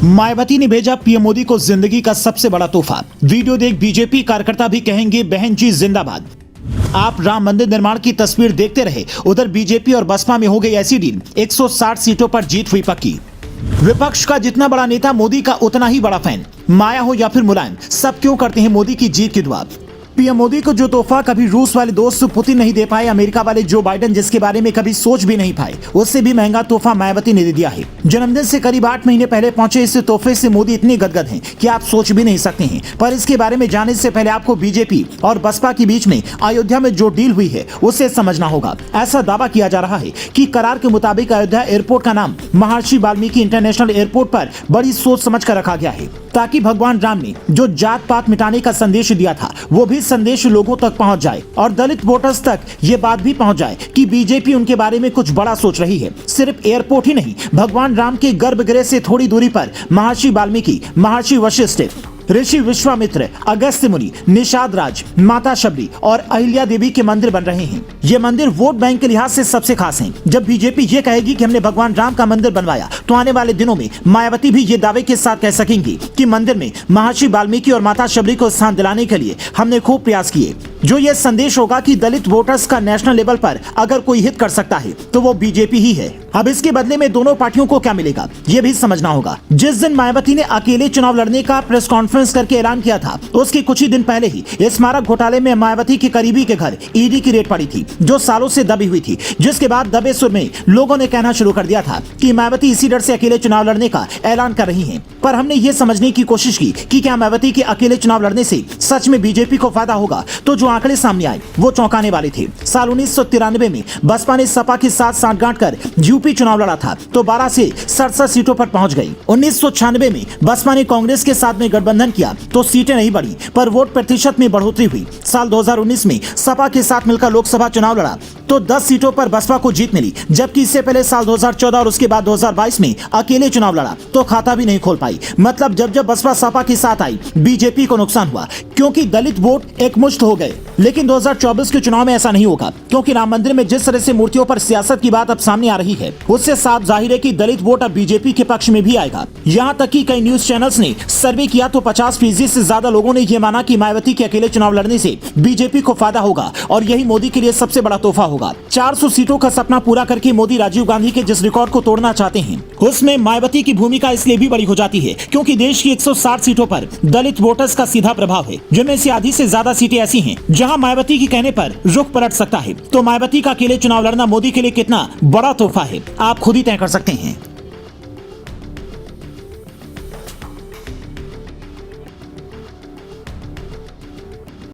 मायावती ने भेजा पीएम मोदी को जिंदगी का सबसे बड़ा तोहफा। वीडियो देख बीजेपी कार्यकर्ता भी कहेंगे बहन जी जिंदाबाद। आप राम मंदिर निर्माण की तस्वीर देखते रहे, उधर बीजेपी और बसपा में हो गई ऐसी डील, 160 सीटों पर जीत हुई पक्की। विपक्ष का जितना बड़ा नेता मोदी का उतना ही बड़ा फैन। माया हो या फिर मुलायम, सब क्यों करते हैं मोदी की जीत की दुआ। पीएम मोदी को जो तोहफा कभी रूस वाले दोस्त पुतिन नहीं दे पाए, अमेरिका वाले जो बाइडेन जिसके बारे में कभी सोच भी नहीं पाए, उससे भी महंगा तोहफा मायावती ने दे दिया है। जन्मदिन से करीब 8 महीने पहले पहुंचे इस तोहफे से मोदी इतने गदगद हैं कि आप सोच भी नहीं सकते हैं। पर इसके बारे में जानने से पहले आपको बीजेपी और बसपा के बीच में अयोध्या में जो डील हुई है उसे समझना होगा। ऐसा दावा किया जा रहा है कि करार के मुताबिक अयोध्या एयरपोर्ट का नाम महर्षि वाल्मीकि इंटरनेशनल एयरपोर्ट पर बड़ी सोच समझ कर रखा गया है, ताकि भगवान राम ने जो जात पात मिटाने का संदेश दिया था वो भी संदेश लोगों तक पहुंच जाए और दलित वोटर्स तक ये बात भी पहुंच जाए कि बीजेपी उनके बारे में कुछ बड़ा सोच रही है। सिर्फ एयरपोर्ट ही नहीं, भगवान राम के गर्भगृह से थोड़ी दूरी पर महर्षि वाल्मीकि, महर्षि वशिष्ठ, ऋषि विश्वामित्र, अगस्त्य मुनि, निषाद राज, माता शबरी और अहिल्या देवी के मंदिर बन रहे हैं। ये मंदिर वोट बैंक के लिहाज से सबसे खास हैं। जब बीजेपी ये कहेगी कि हमने भगवान राम का मंदिर बनवाया, तो आने वाले दिनों में मायावती भी ये दावे के साथ कह सकेंगी कि मंदिर में महर्षि वाल्मीकि और माता शबरी को स्थान दिलाने के लिए हमने खूब प्रयास किए। जो ये संदेश होगा कि दलित वोटर्स का नेशनल लेवल पर अगर कोई हित कर सकता है तो वो बीजेपी ही है। अब इसके बदले में दोनों पार्टियों को क्या मिलेगा ये भी समझना होगा। जिस दिन मायावती ने अकेले चुनाव लड़ने का प्रेस कॉन्फ्रेंस करके ऐलान किया था, उसके कुछ ही दिन पहले ही स्मारक घोटाले में मायावती के करीबी के घर ईडी की रेड पड़ी थी, जो सालों से दबी हुई थी। जिसके बाद दबे सुर में लोगों ने कहना शुरू कर दिया था कि मायावती इसी डर से अकेले चुनाव लड़ने का ऐलान कर रही है। पर हमने ये समझने की कोशिश की कि क्या मायावती के अकेले चुनाव लड़ने से सच में बीजेपी को फायदा होगा, तो जो आंकड़े सामने आए वो चौंकाने वाले थे। साल 1993 में बसपा ने सपा के साथ सांठगांठ कर यूपी चुनाव लड़ा था, तो 12 से 67 सीटों पर पहुंच गई। 1996 में बसपा ने कांग्रेस के साथ में गठबंधन किया तो सीटें नहीं बढ़ी, पर वोट प्रतिशत में बढ़ोतरी हुई। साल 2019 में सपा के साथ मिलकर लोकसभा चुनाव लड़ा तो 10 सीटों पर बसपा को जीत मिली, जबकि इससे पहले साल 2014 और उसके बाद 2022 में अकेले चुनाव लड़ा तो खाता भी नहीं खोल पाई। मतलब जब बसपा सपा के साथ आई, बीजेपी को नुकसान हुआ, क्योंकि दलित वोट एकमुश्त हो गए। लेकिन 2024 के चुनाव में ऐसा नहीं होगा, क्योंकि राम मंदिर में जिस तरह से मूर्तियों पर सियासत की बात अब सामने आ रही है, उससे साफ जाहिर है कि दलित वोट अब बीजेपी के पक्ष में भी आएगा। यहाँ तक कि कई न्यूज चैनल्स ने सर्वे किया तो 50% से ज्यादा लोगों ने यह माना कि मायावती के अकेले चुनाव लड़ने से बीजेपी को फायदा होगा और यही मोदी के लिए सबसे बड़ा तोहफा होगा। 400 सीटों का सपना पूरा करके मोदी राजीव गांधी के जिस रिकॉर्ड को तोड़ना चाहते हैं, उसमें मायावती की भूमिका इसलिए भी बड़ी हो जाती है क्योंकि देश की 160 सीटों पर दलित वोटर्स का सीधा प्रभाव है, जिनमें से आधी से ज्यादा सीटें ऐसी हैं जहां मायावती के कहने पर रुख पलट सकता है। तो मायावती का अकेले चुनाव लड़ना मोदी के लिए कितना बड़ा तोहफा है, आप खुद ही तय कर सकते हैं।